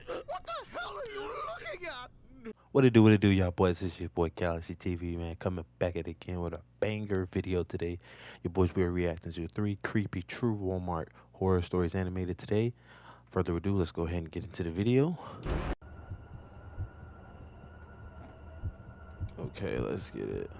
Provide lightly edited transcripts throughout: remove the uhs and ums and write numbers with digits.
What the hell are you looking at? What it do, y'all boys? It's your boy Galaxy TV, man, coming back at it again with a banger video today. Your boys, we're reacting to three creepy true Walmart horror stories animated today. Further ado, let's go ahead and get into the video. Okay, let's get it.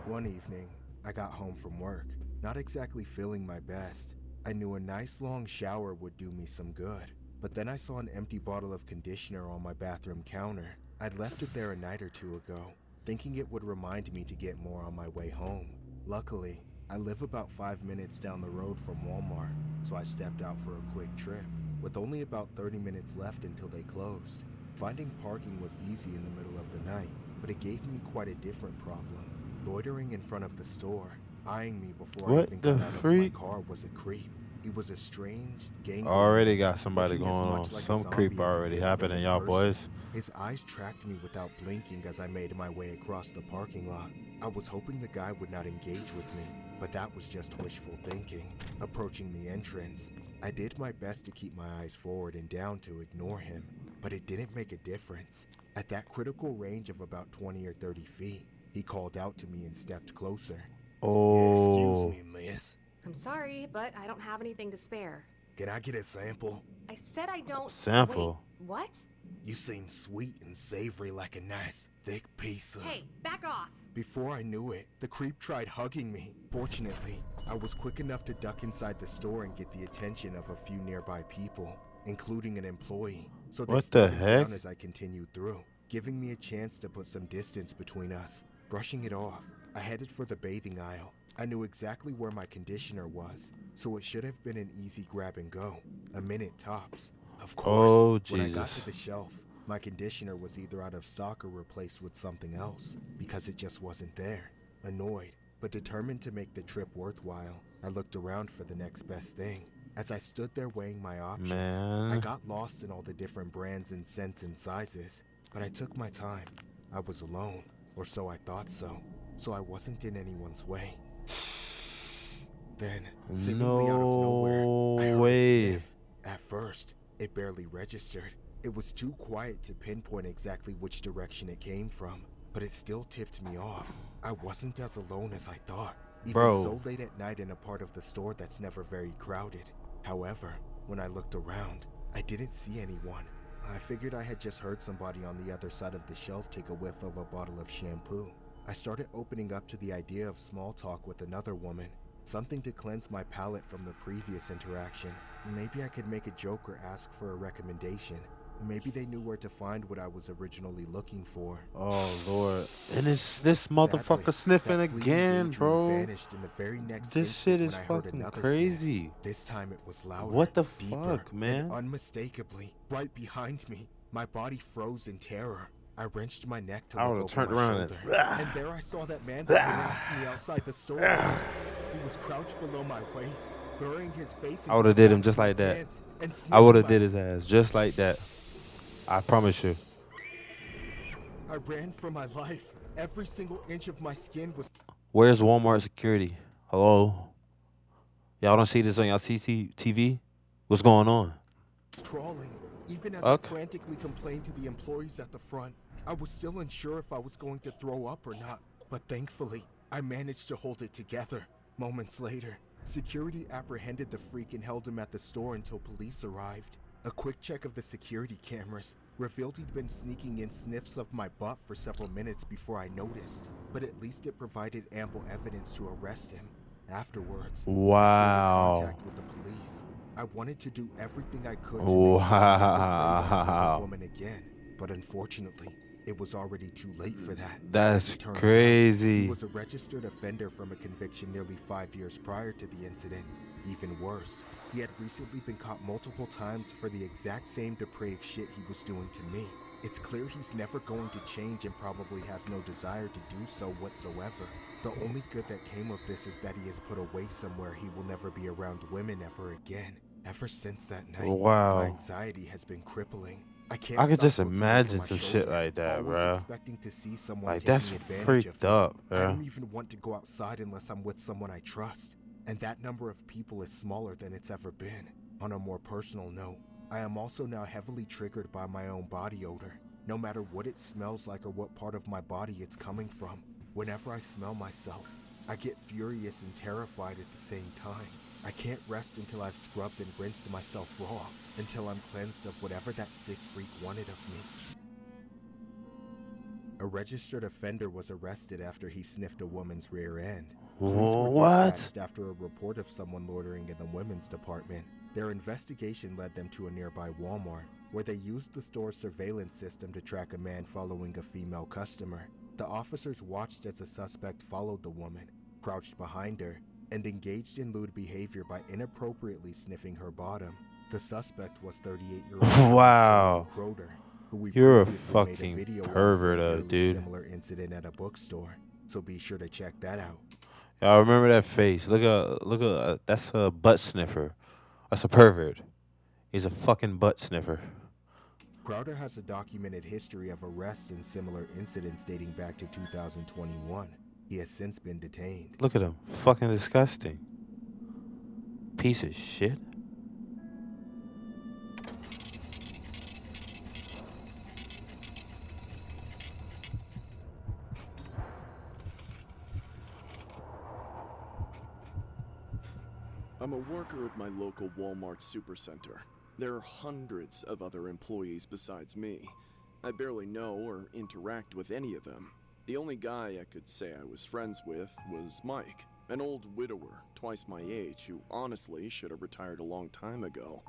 One evening, I got home from work, not exactly feeling my best. I knew a nice long shower would do me some good, but then I saw an empty bottle of conditioner on my bathroom counter. I'd left it there a night or two ago, thinking it would remind me to get more on my way home. Luckily, I live about 5 minutes down the road from Walmart, so I stepped out for a quick trip, with only about 30 minutes left until they closed. Finding parking was easy in the middle of the night, but it gave me quite a different problem. Loitering in front of the store, eyeing me before I What even the got out of my freak? car was a creep. He was a strange, gangly Already man, got somebody looking going as on. much like a Some creep zombie as he already did a happening, living y'all person. boys. His eyes tracked me without blinking as I made my way across the parking lot. I was hoping the guy would not engage with me, but that was just wishful thinking. Approaching the entrance, I did my best to keep my eyes forward and down to ignore him, but it didn't make a difference. At that critical range of about 20 or 30 feet, he called out to me and stepped closer. Excuse Oh, me, miss. I'm sorry, but I don't have anything to spare. Can I get a sample? I said I don't. Wait, sample. what? You seem sweet and savory like a nice, thick piece of... Hey, back off! Before I knew it, the creep tried hugging me. Fortunately, I was quick enough to duck inside the store and get the attention of a few nearby people, including an employee, so they What the stared him heck? down as I continued through, giving me a chance to put some distance between us. Brushing it off, I headed for the bathing aisle. I knew exactly where my conditioner was, so it should have been an easy grab and go, a minute tops. Of course, Oh, when I got Jesus. to the shelf, my conditioner was either out of stock or replaced with something else, because it just wasn't there. Annoyed, but determined to make the trip worthwhile, I looked around for the next best thing. As I stood there weighing my options, I Man. got lost in all the different brands and scents and sizes, but I took my time. I was alone, or so I thought so I wasn't in anyone's way. Then, seemingly out of nowhere, I No heard a way. sniff. At first, it barely registered. It was too quiet to pinpoint exactly which direction it came from, but it still tipped me off. I wasn't as alone as I thought, even Bro. so late at night in a part of the store that's never very crowded. However, when I looked around, I didn't see anyone. I figured I had just heard somebody on the other side of the shelf take a whiff of a bottle of shampoo. I started opening up to the idea of small talk with another woman, something to cleanse my palate from the previous interaction. Maybe I could make a joke or ask for a recommendation. Maybe they knew where to find what I was originally looking for. Oh, Lord. And it's this Sadly, motherfucker sniffing that fleeting again, daydream bro. vanished in the very next This shit instant is when I heard fucking another sniff. crazy. This time it was louder, What the deeper, fuck, and man? unmistakably right behind me. My body froze in terror. I wrenched my neck to I look would have over turned my around shoulder, and and. there I saw that man that harassed me outside the store. He was crouched below my waist, burying his face I into would the have did him back of just my like that. pants and I would sniffing have my... did his ass just like that. I promise you. I ran for my life. Every single inch of my skin was Where's Walmart security? Hello? Y'all don't see this on y'all CCTV? What's going on? crawling. Even as I Okay. frantically complained to the employees at the front, I was still unsure if I was going to throw up or not. But thankfully, I managed to hold it together. Moments later, security apprehended the freak and held him at the store until police arrived. A quick check of the security cameras revealed he'd been sneaking in sniffs of my butt for several minutes before I noticed, but at least it provided ample evidence to arrest him. Afterwards, I stayed in Wow. contact with the police. I wanted to do everything I could to make sure I never preyed on another Wow. woman again, but unfortunately, it was already too late for that. As That's it turns out, he crazy. was a registered offender from a conviction nearly 5 years prior to the incident. Even worse, he had recently been caught multiple times for the exact same depraved shit he was doing to me. It's clear he's never going to change and probably has no desire to do so whatsoever. The only good that came of this is that he is put away somewhere he will never be around women ever again. Ever since that night, my Wow. anxiety has been crippling. I can't I could stop just looking over imagine my some shit shoulder, like that, always bro. expecting to see someone Like, that's taking advantage of freaked me. up, I bro. don't even want to go outside unless I'm with someone I trust. And that number of people is smaller than it's ever been. On a more personal note, I am also now heavily triggered by my own body odor, no matter what it smells like or what part of my body it's coming from. Whenever I smell myself, I get furious and terrified at the same time. I can't rest until I've scrubbed and rinsed myself raw, until I'm cleansed of whatever that sick freak wanted of me. A registered offender was arrested after he sniffed a woman's rear end. Police were What? dispatched after a report of someone loitering in the women's department. Their investigation led them to a nearby Walmart, where they used the store's surveillance system to track a man following a female customer. The officers watched as the suspect followed the woman, crouched behind her, and engaged in lewd behavior by inappropriately sniffing her bottom. The suspect was 38-year-old Wow. Crowder, who we You're a previously made a fucking video on for pervert, a nearly dude. similar incident at a bookstore. So be sure to check that out. Y'all remember that face? Look at that's a butt sniffer. That's a pervert. He's a fucking butt sniffer. Crowder has a documented history of arrests and similar incidents dating back to 2021. He has since been detained. Look at him. Fucking disgusting. Piece of shit. I'm a worker at my local Walmart supercenter. There are hundreds of other employees besides me. I barely know or interact with any of them. The only guy I could say I was friends with was Mike, an old widower, twice my age, who honestly should have retired a long time ago.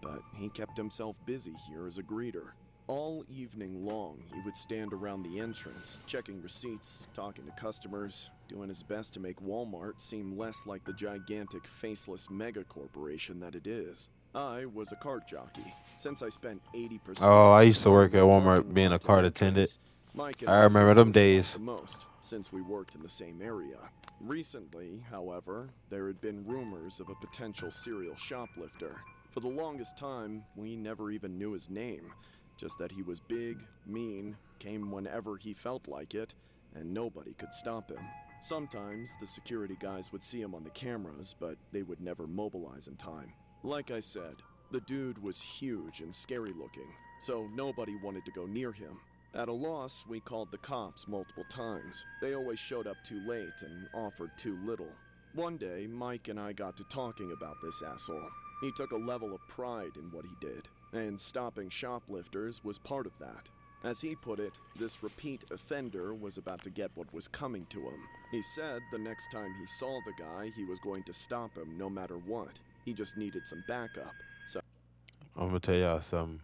But he kept himself busy here as a greeter. All evening long, he would stand around the entrance, checking receipts, talking to customers, doing his best to make Walmart seem less like the gigantic, faceless mega corporation that it is. I was a cart jockey. Since I spent 80%. Oh, I used to work at of the Walmart parking being a lot cart and attendant. entrance, Mike and I remember them socialized days. the most, since we worked in the same area. Recently, however, there had been rumors of a potential serial shoplifter. For the longest time, we never even knew his name. Just that he was big, mean, came whenever he felt like it, and nobody could stop him. Sometimes the security guys would see him on the cameras, but they would never mobilize in time. Like I said, the dude was huge and scary looking, so nobody wanted to go near him. At a loss, we called the cops multiple times. They always showed up too late and offered too little. One day, Mike and I got to talking about this asshole. He took a level of pride in what he did, and stopping shoplifters was part of that. As he put it, this repeat offender was about to get what was coming to him. He said the next time he saw the guy, he was going to stop him no matter what. He just needed some backup. So I'm gonna tell y'all something.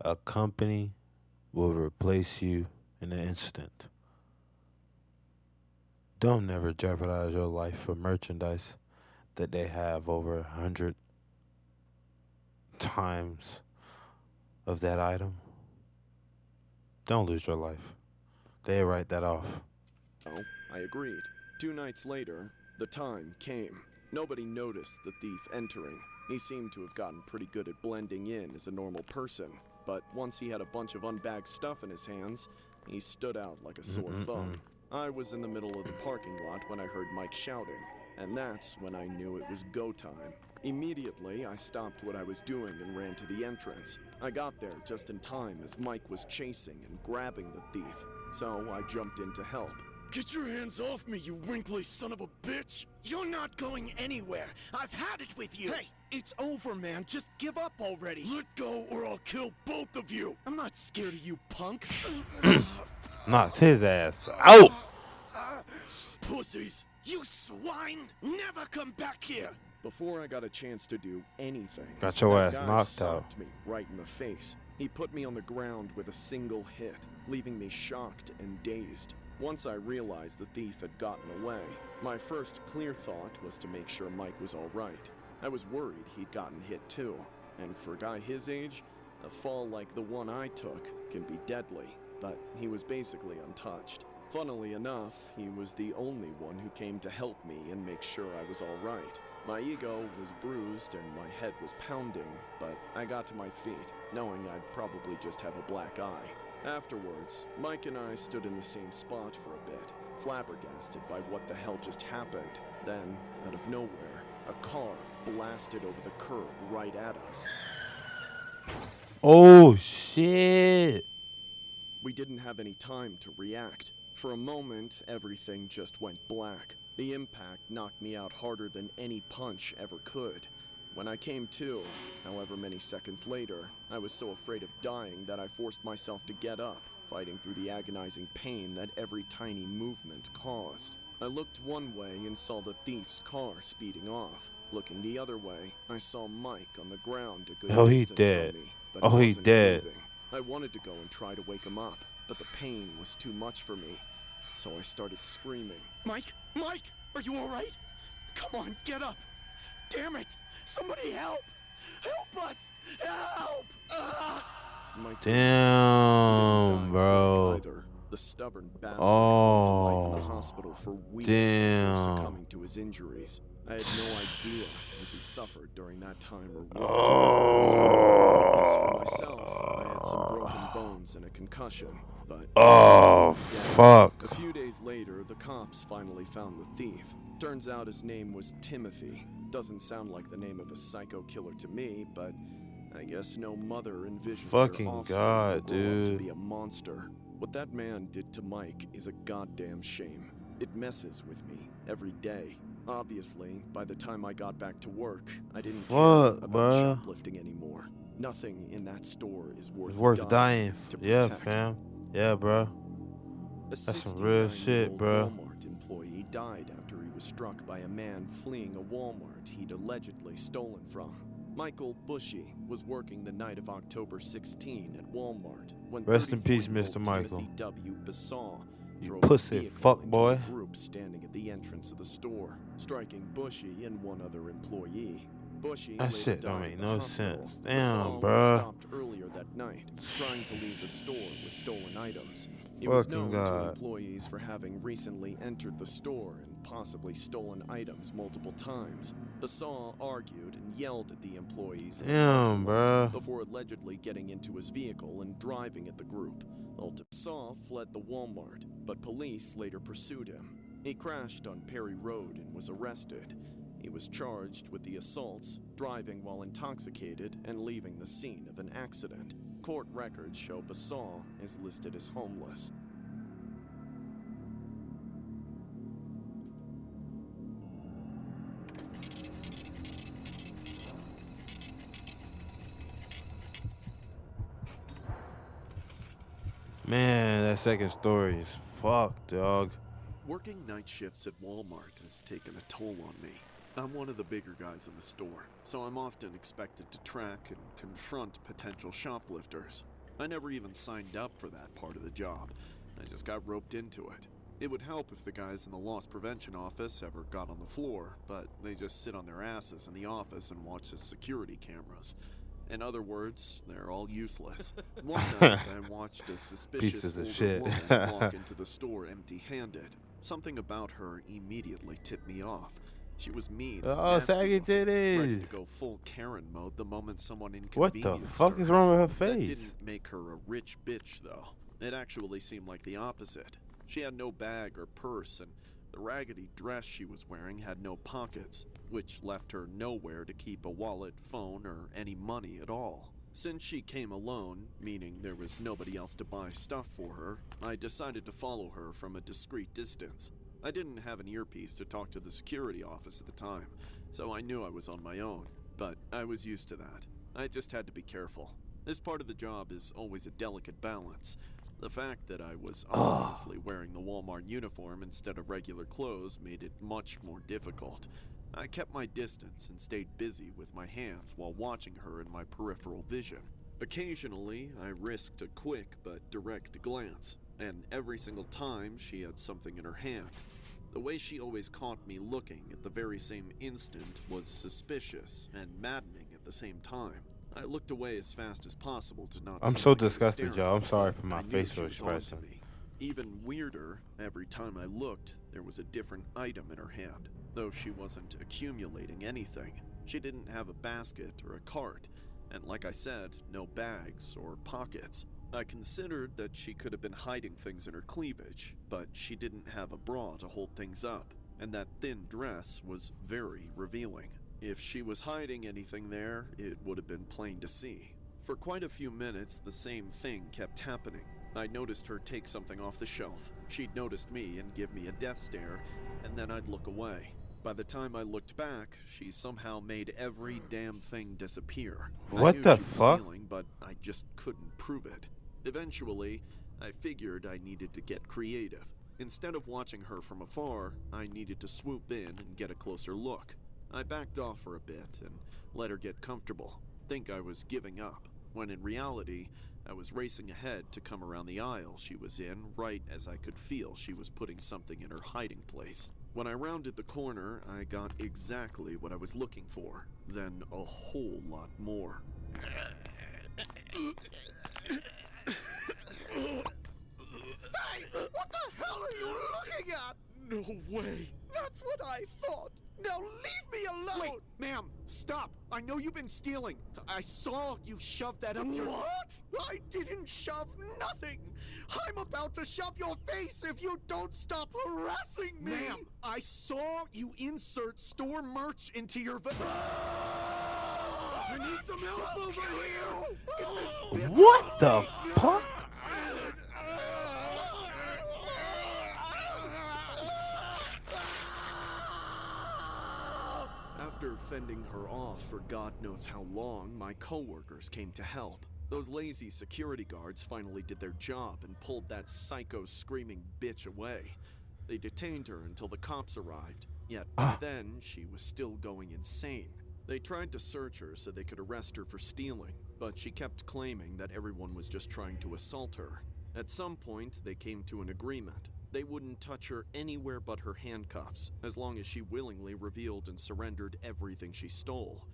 A company will replace you in an instant. Don't never jeopardize your life for merchandise that they have over 100 times of that item. Don't lose your life. They write that off. I agreed. 2 nights later, the time came. Nobody noticed the thief entering. He seemed to have gotten pretty good at blending in as a normal person, but once he had a bunch of unbagged stuff in his hands, he stood out like a sore thumb. I was in the middle of the parking lot when I heard Mike shouting, and that's when I knew it was go time. Immediately, I stopped what I was doing and ran to the entrance. I got there just in time as Mike was chasing and grabbing the thief, so I jumped in to help. Get your hands off me, you wrinkly son of a bitch! You're not going anywhere! I've had it with you! Hey, it's over, man. Just give up already! Let go or I'll kill both of you! I'm not scared of you, punk! Knocked his ass out. Pussies! You swine! Never come back here! Before I got a chance to do anything, Got your that ass guy knocked out. socked me right in the face. He put me on the ground with a single hit, leaving me shocked and dazed. Once I realized the thief had gotten away, my first clear thought was to make sure Mike was all right. I was worried he'd gotten hit too, and for a guy his age, a fall like the one I took can be deadly, but he was basically untouched. Funnily enough, he was the only one who came to help me and make sure I was all right. My ego was bruised and my head was pounding, but I got to my feet, knowing I'd probably just have a black eye. Afterwards, Mike and I stood in the same spot for a bit, flabbergasted by what the hell just happened. Then, out of nowhere, a car blasted over the curb right at us. Oh shit. We didn't have any time to react. For a moment, everything just went black. The impact knocked me out harder than any punch ever could. When I came to, however many seconds later, I was so afraid of dying that I forced myself to get up, fighting through the agonizing pain that every tiny movement caused. I looked one way and saw the thief's car speeding off. Looking the other way, I saw Mike on the ground a good Oh, he distance dead. from me, but Oh, he wasn't dead. moving. I wanted to go and try to wake him up, but the pain was too much for me, so I started screaming. Mike? Mike! Are you alright? Come on, get up! Damn it! Somebody help! Help us! Help! Mike Damn, didn't die bro. quick either. The stubborn bastard clung to life in the Oh, hospital for weeks damn. before succumbing to his injuries. I had no idea if he suffered during that time or what. As for myself, I had some broken bones and a concussion, but Oh, fuck. a few days later, the cops finally found the thief. Turns out his name was Timothy. Doesn't sound like the name of a psycho killer to me, but I guess no mother envisions Fucking their offspring God, will grow up to dude. be a monster. What that man did to Mike is a goddamn shame. It messes with me every day. Obviously, by the time I got back to work, I didn't care What, about bruh? shoplifting anymore. Nothing in that store is It's worth dying. to Yeah, protect. fam. Yeah, bro. A That's some real 69-year-old shit, bruh. Walmart employee died after he was struck by a man fleeing a Walmart he'd allegedly stolen from. Michael Bushy was working the night of October 16 at Walmart when Rest in peace, 34-year-old Mr. Michael. Timothy W. Basaw You drove his pussy vehicle fuck into boy. a group standing at the entrance of the store, striking Bushy and one other employee. Bushy That later shit don't died make at the no hospital. sense. Damn, Basaw was bruh. stopped earlier that night, trying to leave the store with stolen items. He was Fucking known to God. employees for having recently entered the store and possibly stolen items multiple times. Basaw argued and yelled at the employees in the Damn, parking lot bruh. before allegedly getting into his vehicle and driving at the group. Ultimately, Basaw fled the Walmart, but police later pursued him. He crashed on Perry Road and was arrested. He was charged with the assaults, driving while intoxicated, and leaving the scene of an accident. Court records show Basaw is listed as homeless. Man, that second story is fucked, dog. Working night shifts at Walmart has taken a toll on me. I'm one of the bigger guys in the store, so I'm often expected to track and confront potential shoplifters. I never even signed up for that part of the job. I just got roped into it. It would help if the guys in the loss prevention office ever got on the floor, but they just sit on their asses in the office and watch the security cameras. In other words, they're all useless. One night, I watched a suspicious Pieces of older shit. woman walk into the store empty-handed. Something about her immediately tipped me off. She was mean, Oh, nasty saggy looking, ready titties. to go full Karen mode the moment someone What inconvenienced the fuck her. is wrong with her That face? didn't make her a rich bitch, though. It actually seemed like the opposite. She had no bag or purse, and the raggedy dress she was wearing had no pockets, which left her nowhere to keep a wallet, phone, or any money at all. Since she came alone, meaning there was nobody else to buy stuff for her, I decided to follow her from a discreet distance. I didn't have an earpiece to talk to the security office at the time, so I knew I was on my own, but I was used to that. I just had to be careful. This part of the job is always a delicate balance. The fact that I was obviously wearing the Walmart uniform instead of regular clothes made it much more difficult. I kept my distance and stayed busy with my hands while watching her in my peripheral vision. Occasionally, I risked a quick but direct glance, and every single time she had something in her hand. The way she always caught me looking at the very same instant was suspicious and maddening at the same time. I looked away as fast as possible to not I'm seem so like I was disgusted, staring, y'all. I'm sorry but for my I knew facial she was on to expression. me. Even weirder, every time I looked, there was a different item in her hand. Though she wasn't accumulating anything. She didn't have a basket or a cart, and like I said, no bags or pockets. I considered that she could have been hiding things in her cleavage, but she didn't have a bra to hold things up, and that thin dress was very revealing. If she was hiding anything there, it would have been plain to see. For quite a few minutes, the same thing kept happening. I noticed her take something off the shelf. She'd noticed me and give me a death stare, and then I'd look away. By the time I looked back, she somehow made every damn thing disappear. What I knew the she was fuck? stealing, but I just couldn't prove it. Eventually, I figured I needed to get creative. Instead of watching her from afar, I needed to swoop in and get a closer look. I backed off for a bit and let her get comfortable, think I was giving up, when in reality, I was racing ahead to come around the aisle she was in right as I could feel she was putting something in her hiding place. When I rounded the corner, I got exactly what I was looking for, then a whole lot more. Hey! What the hell are you looking at? No way! That's what I thought! Now leave me alone! Wait, ma'am, stop! I know you've been stealing. I saw you shove that up your... What? I didn't shove nothing! I'm about to shove your face if you don't stop harassing me! Ma'am, I saw you insert store merch into your... I need some help over here! Get this bitch What the fuck? After fending her off for God knows how long, my coworkers came to help. Those lazy security guards finally did their job and pulled that psycho screaming bitch away. They detained her until the cops arrived, yet by then she was still going insane. They tried to search her so they could arrest her for stealing, but she kept claiming that everyone was just trying to assault her. At some point, they came to an agreement. They wouldn't touch her anywhere but her handcuffs, as long as she willingly revealed and surrendered everything she stole.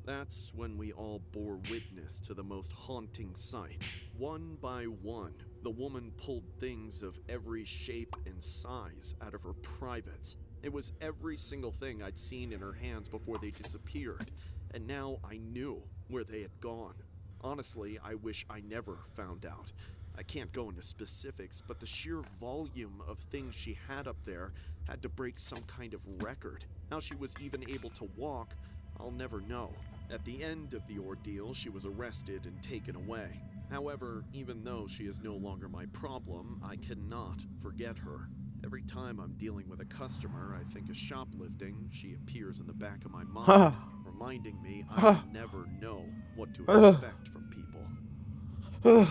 That's when we all bore witness to the most haunting sight. One by one, the woman pulled things of every shape and size out of her privates. It was every single thing I'd seen in her hands before they disappeared, and now I knew where they had gone. Honestly, I wish I never found out. I can't go into specifics, but the sheer volume of things she had up there had to break some kind of record. How she was even able to walk, I'll never know. At the end of the ordeal, she was arrested and taken away. However, even though she is no longer my problem, I cannot forget her. Every time I'm dealing with a customer I think of shoplifting, she appears in the back of my mind, reminding me I never know what to expect from people.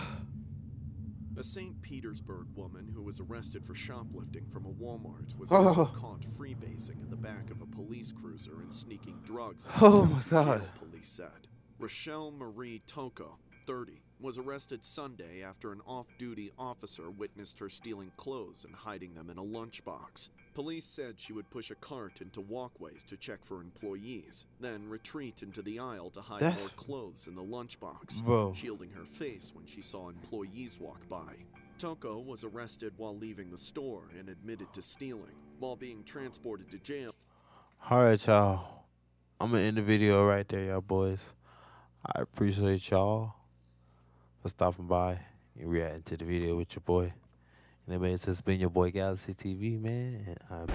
A St. Petersburg woman who was arrested for shoplifting from a Walmart was also caught freebasing in the back of a police cruiser and sneaking drugs. Oh my God. Jail, police said. Rochelle Marie Toko, 30, was arrested Sunday after an off-duty officer witnessed her stealing clothes and hiding them in a lunchbox. Police said she would push a cart into walkways to check for employees, then retreat into the aisle to hide more clothes in the lunchbox, Bro. shielding her face when she saw employees walk by. Toko was arrested while leaving the store and admitted to stealing. While being transported to jail, Alright, y'all. I'm gonna end the video right there, y'all boys. I appreciate y'all for stopping by and reacting to the video with your boy. And it has been your boy Galaxy TV, man. And I'm